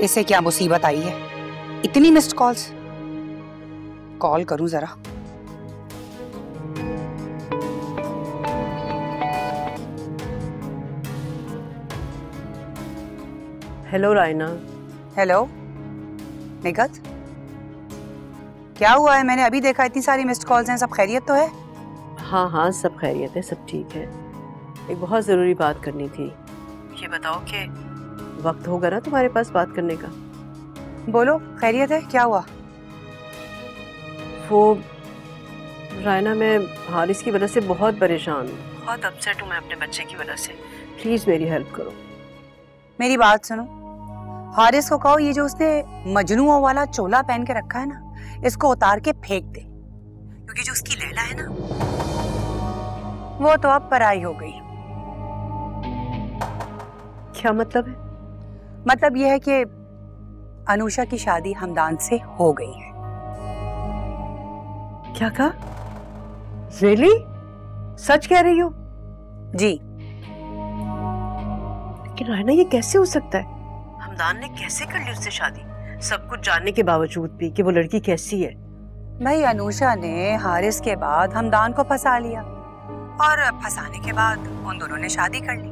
इसे क्या मुसीबत आई है? इतनी मिस्ड कॉल्स। कॉल करूं जरा। हेलो रायना। हेलो निगत, क्या हुआ है? मैंने अभी देखा इतनी सारी मिस्ड कॉल्स हैं। सब खैरियत तो है? हाँ हाँ, सब खैरियत है, सब ठीक है। एक बहुत ज़रूरी बात करनी थी। ये बताओ कि वक्त होगा ना तुम्हारे पास बात करने का? बोलो, खैरियत है? क्या हुआ? वो रायना, मैं हारिस की वजह से बहुत परेशान हूँ, बहुत अपसेट हूँ मैं अपने बच्चे की वजह से। प्लीज़ मेरी हेल्प करो। मेरी बात सुनो, हारिस को कहो ये जो उसने मजनू वाला चोला पहन के रखा है ना, इसको उतार के फेंक दे। क्योंकि जो उसकी लैला है ना, वो तो अब पराई हो गई। क्या मतलब है? मतलब यह है कि अनुषा की शादी हमदान से हो गई है। क्या कहा? रियली? सच कह रही हो? जी। लेकिन रायना, ये कैसे हो सकता है? हमदान ने कैसे कर ली उससे शादी, सब कुछ जानने के बावजूद भी कि वो लड़की कैसी है? भाई, अनुषा ने हारिस के बाद हमदान को फंसा लिया और फंसाने के बाद उन दोनों ने शादी कर ली।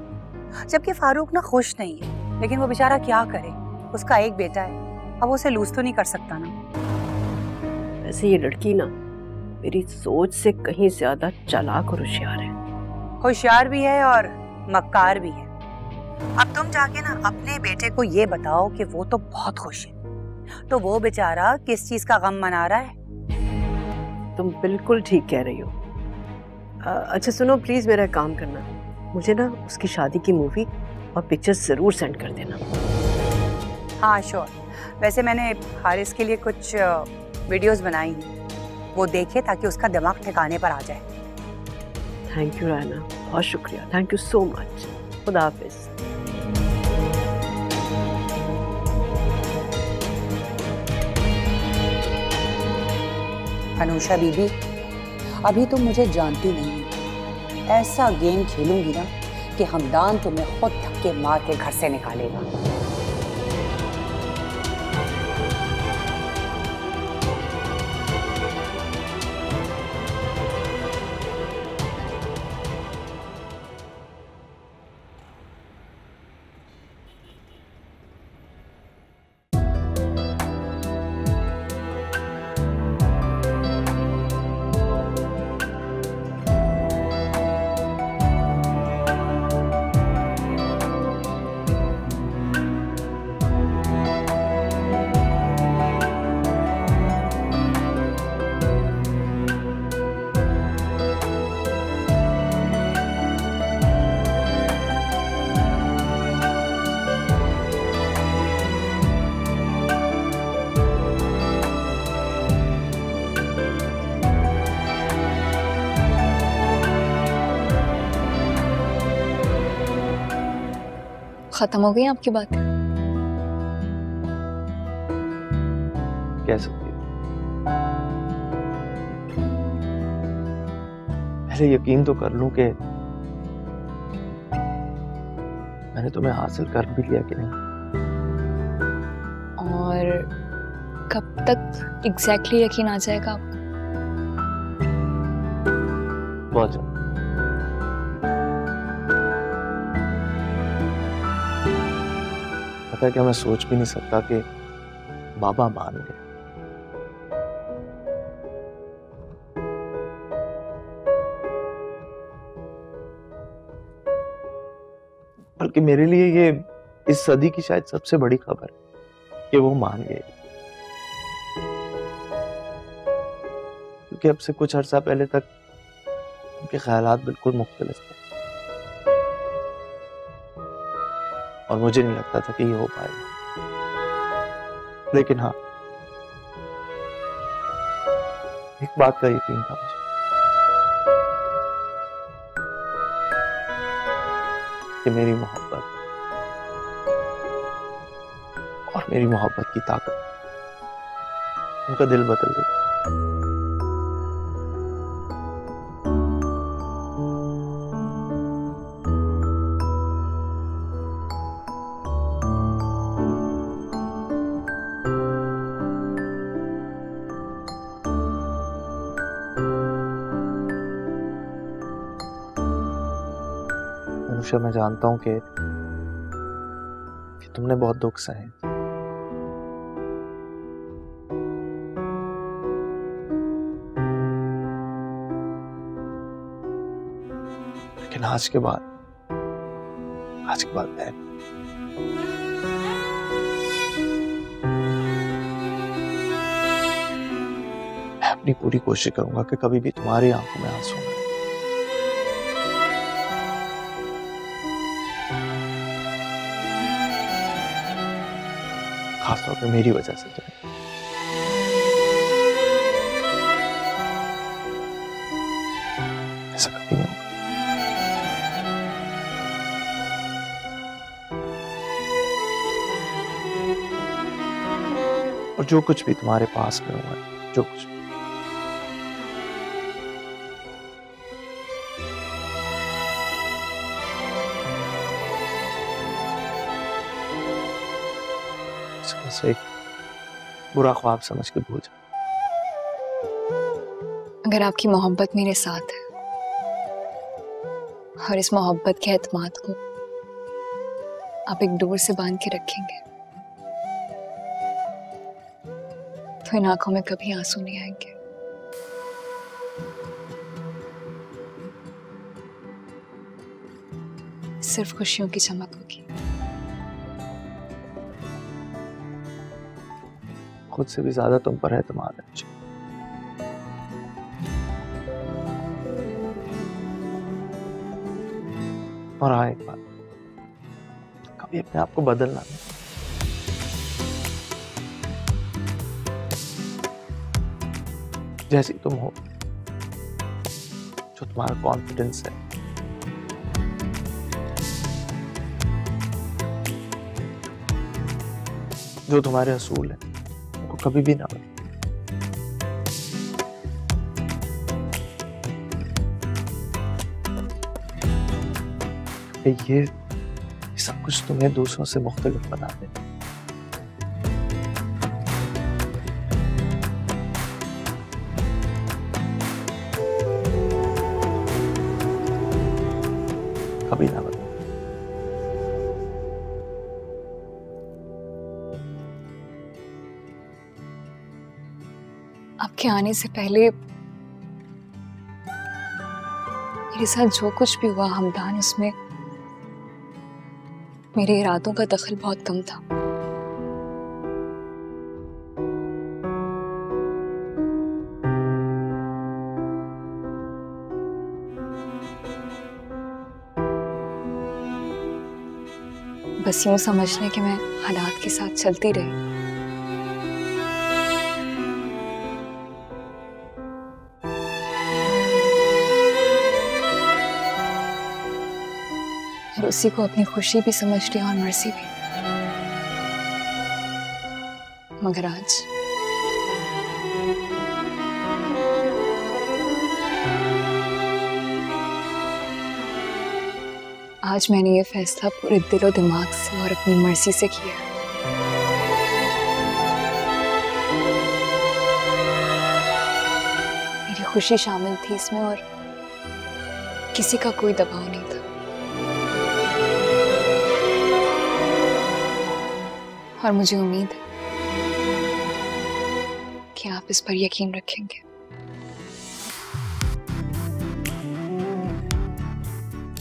जबकि फारूक ना खुश नहीं है, लेकिन वो बेचारा क्या करे, उसका एक बेटा है, अब उसे लूज तो नहीं कर सकता ना। वैसे ये लड़की ना मेरी सोच से कहीं ज्यादा चालाक और होशियार है। होशियार भी है और मक्कार भी है। अब तुम जाके ना अपने बेटे को ये बताओ कि वो तो बहुत खुश है, तो वो बेचारा किस चीज का गम मना रहा है? तुम बिल्कुल ठीक कह रही हो। अच्छा सुनो, प्लीज मेरा काम करना, मुझे ना उसकी शादी की मूवी और पिक्चर्स जरूर सेंड कर देना। हाँ श्योर। वैसे मैंने हारिस के लिए कुछ वीडियोस बनाई हैं, वो देखे ताकि उसका दिमाग ठिकाने पर आ जाए। थैंक यू रायना, बहुत शुक्रिया, थैंक यू सो मच। खुदा हाफिज। अनुषा बीबी, अभी तुम मुझे जानती नहीं हो। ऐसा गेम खेलूंगी ना कि हमदान तुम्हें खुद धक्के मार के घर से निकालेगा। खत्म हो गई आपकी बात? कह सकती है। पहले यकीन तो कर लूं कि मैंने तुम्हें हासिल कर भी लिया कि नहीं। और कब तक एग्जैक्टली यकीन आ जाएगा आपको? बहुत जल्द। पता है क्या, मैं सोच भी नहीं सकता कि बाबा मान गए। बल्कि मेरे लिए ये इस सदी की शायद सबसे बड़ी खबर है कि वो मान गए। क्योंकि अब से कुछ अर्सा पहले तक उनके ख्यालात बिल्कुल मुख्तलिफ थे और मुझे नहीं लगता था कि ये हो पाएगा। लेकिन हाँ, एक बात का यकीन था मुझे कि मेरी मोहब्बत और मेरी मोहब्बत की ताकत उनका दिल बदल देगी। अनुषा, मैं जानता हूँ कि तुमने बहुत दुख सहे, लेकिन आज के बाद मैं अपनी पूरी कोशिश करूंगा कि कभी भी तुम्हारी आंखों में आंसू ना आए। खासतौर पे मेरी वजह से तो ऐसा कभी नहीं होगा। और जो कुछ भी तुम्हारे पास में हुआ, जो कुछ भी, बस एक बुरा ख्वाब समझ के भूल जाओ। अगर आपकी मोहब्बत मेरे साथ है और इस मोहब्बत के एतमाद को आप एक डोर से बांध के रखेंगे तो इन आंखों में कभी आंसू नहीं आएंगे। सिर्फ खुशियों की चमक होगी। खुद से भी ज्यादा तुम पर एतमाद है मुझे। और हाँ, एक बात, कभी अपने आप को बदलना नहीं। जैसी तुम हो, जो तुम्हारा कॉन्फिडेंस है, जो तुम्हारे असूल है, उनको कभी भी ना बदलो। ये सब कुछ तुम्हें दूसरों से मुख्तलिफ बना दे। कभी ना बदलो। आपके आने से पहले मेरे साथ जो कुछ भी हुआ हमदान, उसमें मेरे इरादों का दखल बहुत कम था। बस यूं समझ लें कि मैं हालात के साथ चलती रही। और उसी को अपनी खुशी भी समझ लिया और मर्जी भी। मगर आज मैंने ये फैसला पूरे दिलो दिमाग से और अपनी मर्जी से किया। मेरी खुशी शामिल थी इसमें और किसी का कोई दबाव नहीं था। और मुझे उम्मीद है कि आप इस पर यकीन रखेंगे।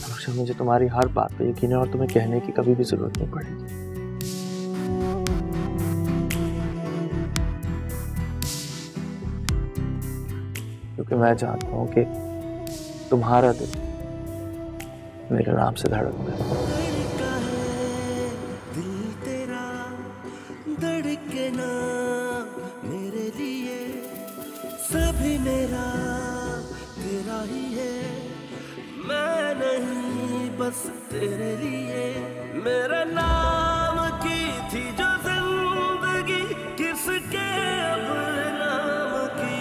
अनुषा, मुझे तुम्हारी हर बात पे यकीन है और तुम्हें कहने की कभी भी जरूरत नहीं पड़ेगी। क्योंकि मैं जानता हूं कि तुम्हारा दिल मेरे नाम से धड़कता है। मेरे लिए सभी मेरा तेरा ही है, मैं नहीं बस तेरे लिए। मेरे नाम की थी जो जिंदगी, किसके अब नाम की।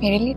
मेरे लिए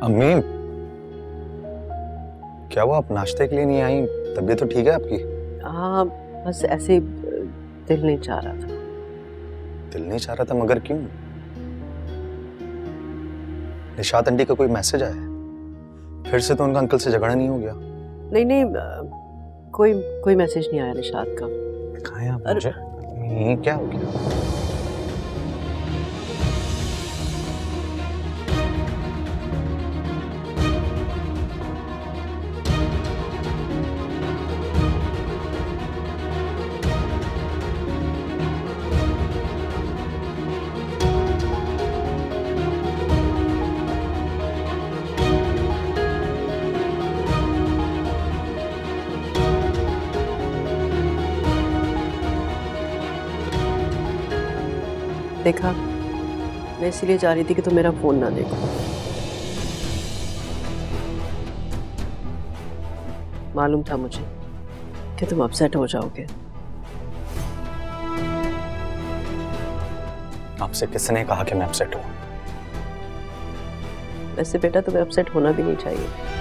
अम्मी, क्या वो आप नाश्ते के लिए नहीं आई? तबीयत तो ठीक है आपकी? हाँ, बस ऐसे ही दिल नहीं चाह रहा था। दिल नहीं चाह रहा था, मगर क्यों? निशात आंटी का कोई मैसेज आया है? फिर से तो उनका अंकल से झगड़ा नहीं हो गया? नहीं नहीं, कोई मैसेज नहीं आया निशात का। दिखाएं आप मुझे। ये क्या हो गया? देखा, मैं इसीलिए जा रही थी कि तुम मेरा फोन ना देखो। मालूम था मुझे कि तुम अपसेट हो जाओगे। आपसे किसने कहा कि मैं अपसेट हूं? वैसे बेटा, तुम्हें अपसेट होना भी नहीं चाहिए।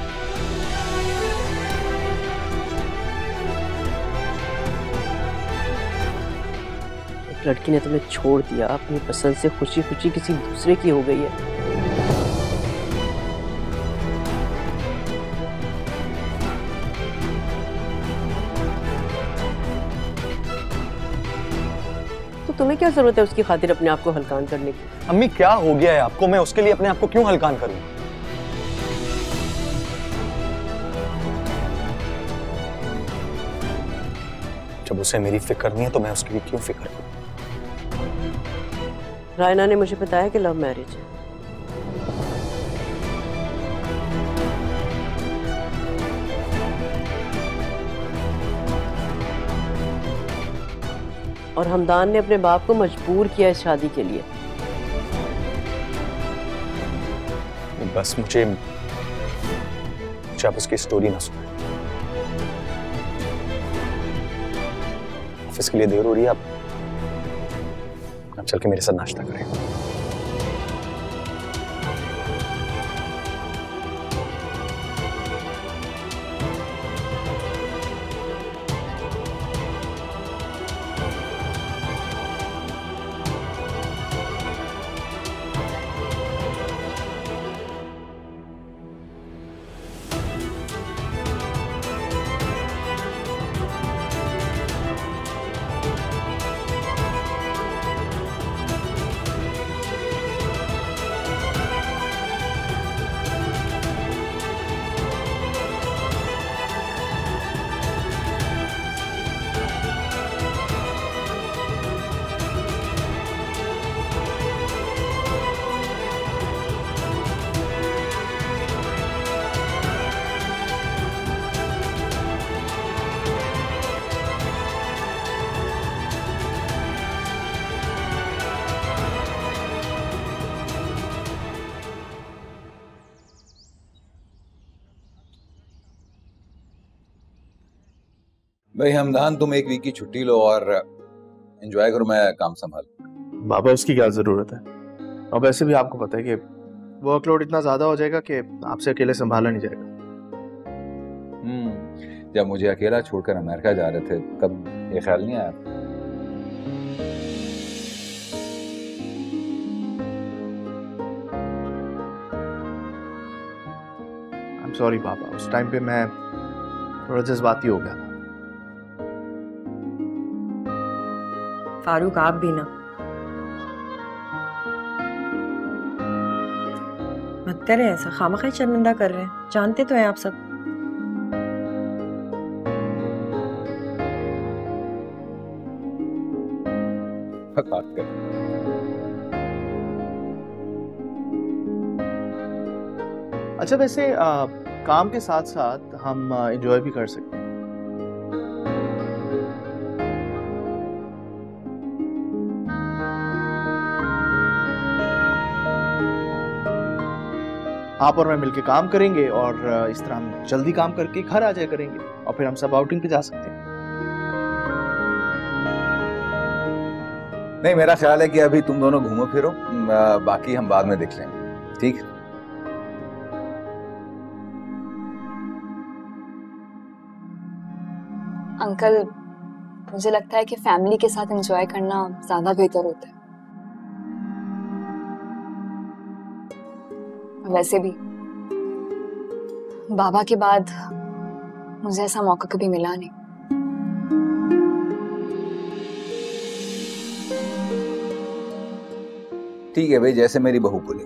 लड़की ने तुम्हें छोड़ दिया, अपनी पसंद से खुशी खुशी किसी दूसरे की हो गई है। तो तुम्हें क्या जरूरत है उसकी खातिर अपने आप को हलकान करने की? अम्मी, क्या हो गया है आपको? मैं उसके लिए अपने आप को क्यों हलकान करूं? जब उसे मेरी फिक्र नहीं है तो मैं उसकी भी क्यों फिक्र करूं? रायना ने मुझे बताया कि लव मैरिज है। और हमदान ने अपने बाप को मजबूर किया इस शादी के लिए। बस मुझे आप उसकी स्टोरी ना सुनाएं। ऑफिस के लिए देर हो रही है, आप चल के मेरे साथ नाश्ता करें। भाई हमदान, तुम एक वीक की छुट्टी लो और एंजॉय करो, मैं काम संभाल। बाबा, उसकी क्या जरूरत है? और वैसे भी आपको पता है कि वर्कलोड इतना ज्यादा हो जाएगा कि आपसे अकेले संभाला नहीं जाएगा। जब मुझे अकेला छोड़कर अमेरिका जा रहे थे तब ये ख्याल नहीं आया? आई एम सॉरी पापा, उस टाइम पे मैं थोड़ा जज्बाती हो गया था। फारूक, आप भी ना मत करें ऐसा, खामखा शर्मिंदा कर रहे हैं। जानते तो हैं आप सब। अच्छा, वैसे काम के साथ साथ हम एंजॉय भी कर सकते हैं। आप और मैं मिलके काम करेंगे और इस तरह हम जल्दी काम करके घर आ जाया करेंगे और फिर हम सब आउटिंग पे जा सकते हैं। नहीं, मेरा ख्याल है कि अभी तुम दोनों घूमो फिरो, बाकी हम बाद में देख लेंगे। ठीक? अंकल, मुझे लगता है कि फैमिली के साथ एंजॉय करना ज्यादा बेहतर होता है। वैसे भी बाबा के बाद मुझे ऐसा मौका कभी मिला नहीं। ठीक है भाई, जैसे मेरी बहू बोले।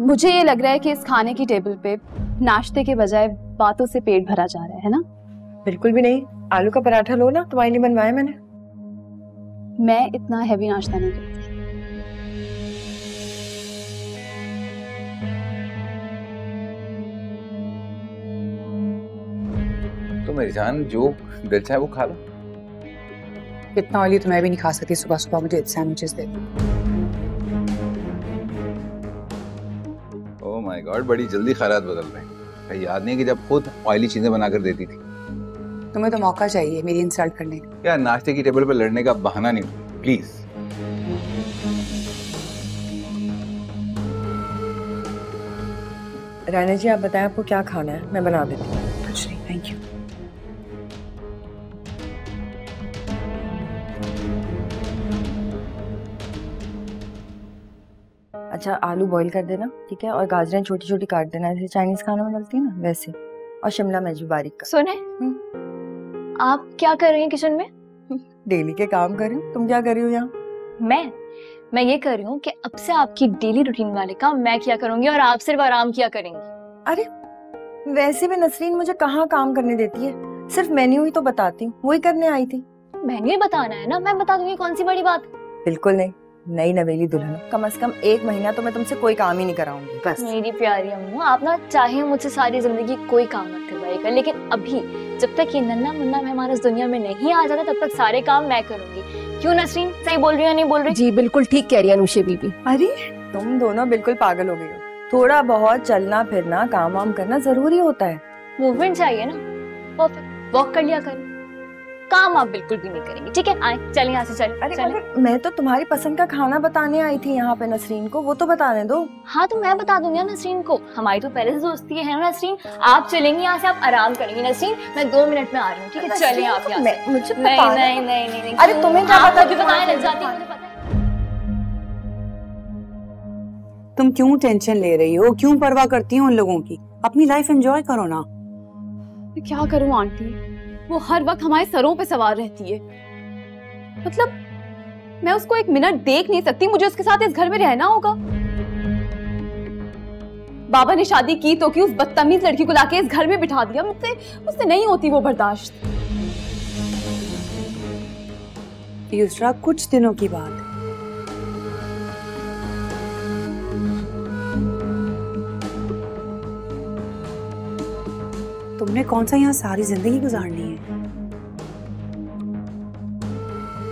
मुझे ये लग रहा है कि इस खाने की टेबल पे नाश्ते के बजाय बातों से पेट भरा जा रहा है ना? बिल्कुल भी नहीं। आलू का पराठा लो ना, तुम्हारे लिए बनवाया मैंने। मैं इतना हैवी नाश्ता नहीं करती। तो मेरी जान, जो दिल चाहे वो खा लो। इतना ऑयली तो मैं भी नहीं खा सकती सुबह सुबह, मुझे सैंडविचेस दे दो। ओह माय गॉड, बड़ी जल्दी ख्यालात बदल रहे हैं। भाई याद नहीं कि जब खुद ऑयली चीजें बनाकर देती थी। तुम्हें तो मौका चाहिए मेरी इंसल्ट करने का। यार नाश्ते की टेबल पर लड़ने का बहाना नहीं, प्लीज। राना जी, आप बताएं आपको क्या खाना है, मैं बना देती हूँ। कुछ नहीं, थैंक यू। अच्छा, आलू बॉईल कर देना, ठीक है, और गाजरें छोटी छोटी काट देना, जैसे चाइनीज खाना में डलती है ना वैसे, और शिमला मिर्च भी बारीक कर। सुने, आप क्या कर रही हैं किचन में? डेली के काम कर रही हूँ। तुम क्या कर रही हो यहाँ? मैं ये कर रही हूँ कि अब से आपकी डेली रूटीन वाले काम मैं किया करूंगी और आप सिर्फ आराम किया करेंगी। अरे वैसे भी नसरीन मुझे कहाँ काम करने देती है, सिर्फ मेन्यू ही तो बताती हूँ, वही करने आई थी। मेन्यू ही बताना है ना, मैं बता दूंगी, कौन सी बड़ी बात। बिल्कुल नहीं, नई नवेली दुल्हन, कम से कम 1 महीना तो मैं तुमसे कोई काम ही नहीं कराऊंगी बस। मेरी प्यारी अम्मू, आप ना चाहे मुझसे सारी जिंदगी कोई काम मत करवाइएगा, लेकिन अभी जब तक ये नन्ना मुन्ना मेहमान इस दुनिया में नहीं आ जाता तब तक सारे काम मैं करूंगी। क्यों नसरीन, सही बोल रही हो या नहीं बोल रही? जी बिल्कुल ठीक कह रही है अनुषे बीबी। अरे तुम दोनों बिल्कुल पागल हो गई हो। थोड़ा बहुत चलना फिरना, काम वाम करना जरूरी होता है। मूवमेंट चाहिए ना, परफेक्ट, वॉक कर लिया करें। काम आप बिल्कुल भी नहीं करेंगे, ठीक है? आए, चलें यहाँ से, चलें। अरे चलें। मैं तो तुम्हारी पसंद का खाना बताने आई थी यहाँ पे नसरीन को, वो तो बताने दो। हाँ तो मैं बता दूंगी नसरीन को, हमारी तो पहले से दोस्ती है ना नसरीन। आप चलेंगी यहाँ से, आप आराम करेंगी नसरीन, मैं 2 मिनट में आ रही हूँ, ठीक है? चलें आप यहाँ से। मुझे नहीं। अरे तुम्हें क्या पता कि बताने लग जाती है, मुझे पता है। तुम क्यों टेंशन ले रही हो, क्यों परवाह करती हो उन लोगों की? अपनी लाइफ एंजॉय करो ना। मैं क्या करूँ आंटी, वो हर वक्त हमारे सरों पे सवार रहती है। मतलब मैं उसको 1 मिनट देख नहीं सकती, मुझे उसके साथ इस घर में रहना होगा। बाबा ने शादी की तो की, उस बदतमीज लड़की को लाके इस घर में बिठा दिया। मुझसे नहीं होती वो बर्दाश्त। युसरा, कुछ दिनों की बात है। तुमने कौन सा यहाँ सारी जिंदगी गुजारनी है?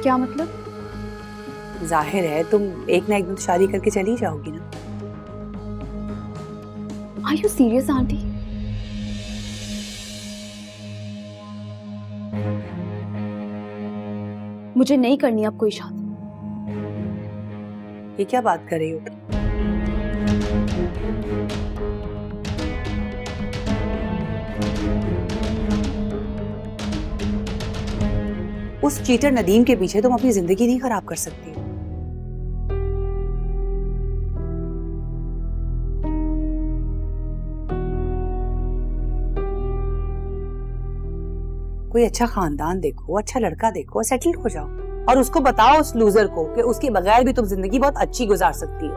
क्या मतलब? जाहिर है तुम एक ना एक दिन शादी करके चली जाओगी ना। Are you serious, aunty? मुझे नहीं करनी अब कोई शादी। ये क्या बात कर रही हो? उस चीटर नदीम के पीछे तुम अपनी जिंदगी नहीं खराब कर सकती। कोई अच्छा खानदान देखो, अच्छा लड़का देखो, सेटल हो जाओ और उसको बताओ उस लूजर को कि उसके बगैर भी तुम जिंदगी बहुत अच्छी गुजार सकती हो।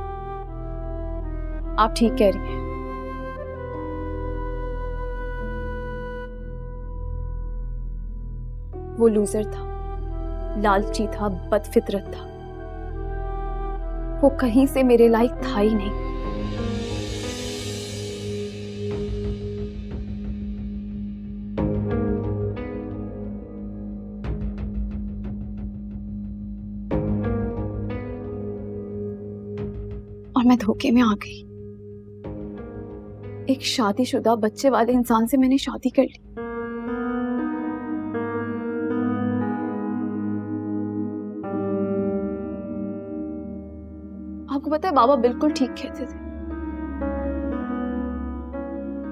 आप ठीक कह रही हैं। वो लूजर था, लालची था, बदफितरत था, वो कहीं से मेरे लायक था ही नहीं। और मैं धोखे में आ गई। एक शादीशुदा बच्चे वाले इंसान से मैंने शादी कर ली। आपको पता है बाबा बिल्कुल ठीक कहते थे।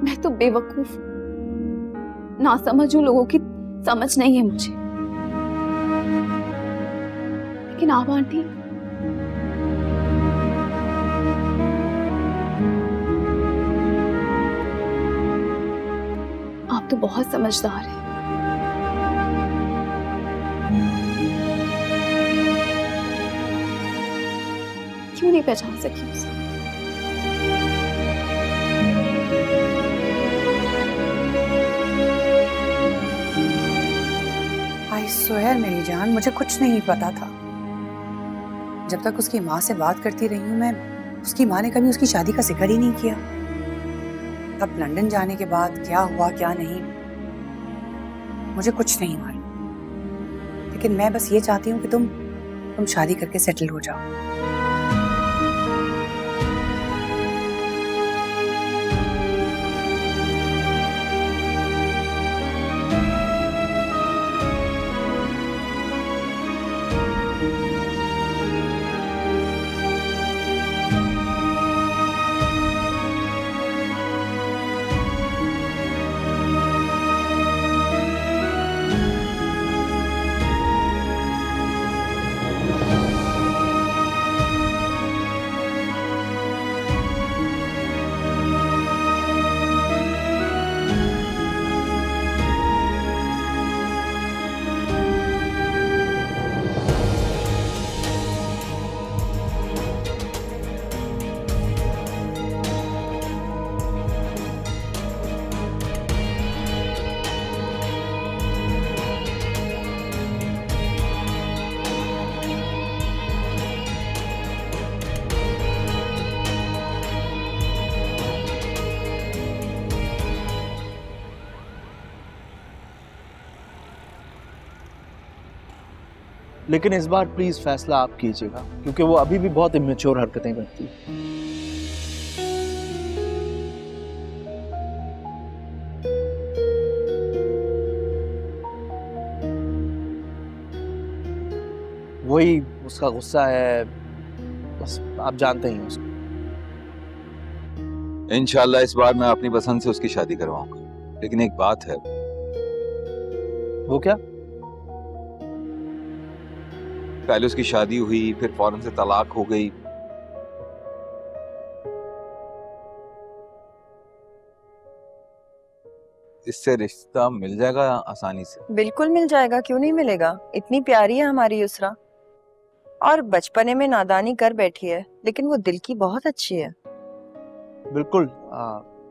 मैं तो बेवकूफ, ना समझ हूँ, लोगों की समझ नहीं है मुझे। लेकिन आप आंटी, आप तो बहुत समझदार हैं। क्यों नहीं पहचान सकी उसे? आई स्वेयर मेरी जान, मुझे कुछ नहीं पता था। जब तक उसकी माँ से बात करती रही हूँ मैं, उसकी माँ ने कभी उसकी शादी का जिक्र ही नहीं किया। तब लंदन जाने के बाद क्या हुआ क्या नहीं, मुझे कुछ नहीं मालूम। लेकिन मैं बस ये चाहती हूँ कि तुम शादी करके सेटल हो जाओ। लेकिन इस बार प्लीज फैसला आप कीजिएगा, क्योंकि वो अभी भी बहुत इमेच्योर हरकतें करती है। वही उसका गुस्सा है, बस आप जानते ही हैं उसको। इंशाल्लाह इस बार मैं अपनी पसंद से उसकी शादी करवाऊंगा। लेकिन एक बात है। वो क्या? पहले उसकी शादी हुई, फिर फौरन से तलाक हो गई। इससे रिश्ता मिल जाएगा आसानी से? बिल्कुल मिल जाएगा, क्यों नहीं मिलेगा। इतनी प्यारी है हमारी युसरा, और बचपने में नादानी कर बैठी है, लेकिन वो दिल की बहुत अच्छी है। बिल्कुल।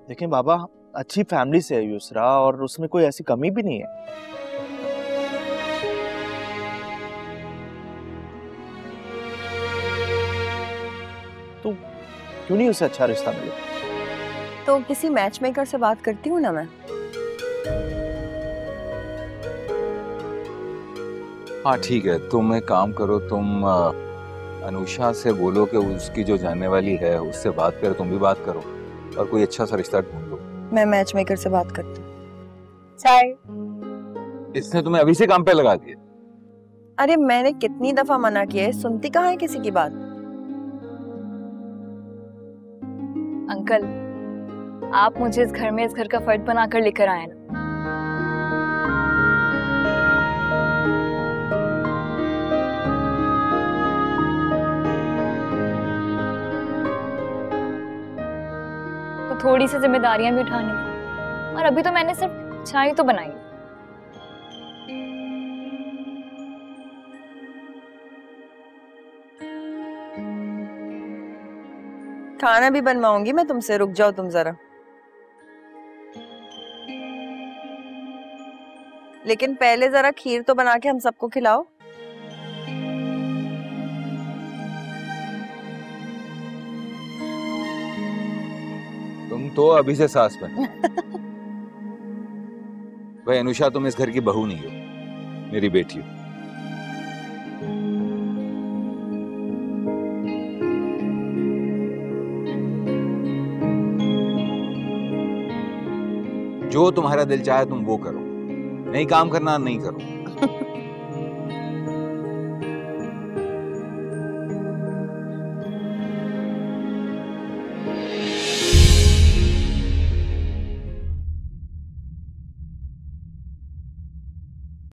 देखें बाबा, अच्छी फैमिली से है युसरा, और उसमें कोई ऐसी कमी भी नहीं है। तो क्यों नहीं उसे अच्छा रिश्ता मिले? तो किसी मैच मेकर से बात करती हूँ ना मैं। हाँ ठीक है, तुम एक काम करो, तुम अनुषा से बोलो कि उसकी जो जानने वाली है उससे बात करे, तुम भी बात करो और कोई अच्छा सा रिश्ता ढूंढ लो। मैं मैच मेकर से बात करती हूँ। चाय। इसने तुम्हें अभी से काम पे लगा दिया? अरे मैंने कितनी दफा मना किया है, सुनती कहाँ है किसी की बात। अंकल, आप मुझे इस घर में इस घर का फर्द बनाकर लेकर आए ना। तो थोड़ी सी जिम्मेदारियां भी उठानी थी, और अभी तो मैंने सिर्फ चाय तो बनाई। खाना भी बनवाऊंगी मैं तुमसे, रुक जाओ तुम जरा। लेकिन पहले जरा खीर तो बना के हम सबको खिलाओ। तुम तो अभी से सास बन। भाई अनुषा, तुम इस घर की बहू नहीं हो, मेरी बेटी हो। जो तुम्हारा दिल चाहे तुम वो करो, नहीं काम करना नहीं करो।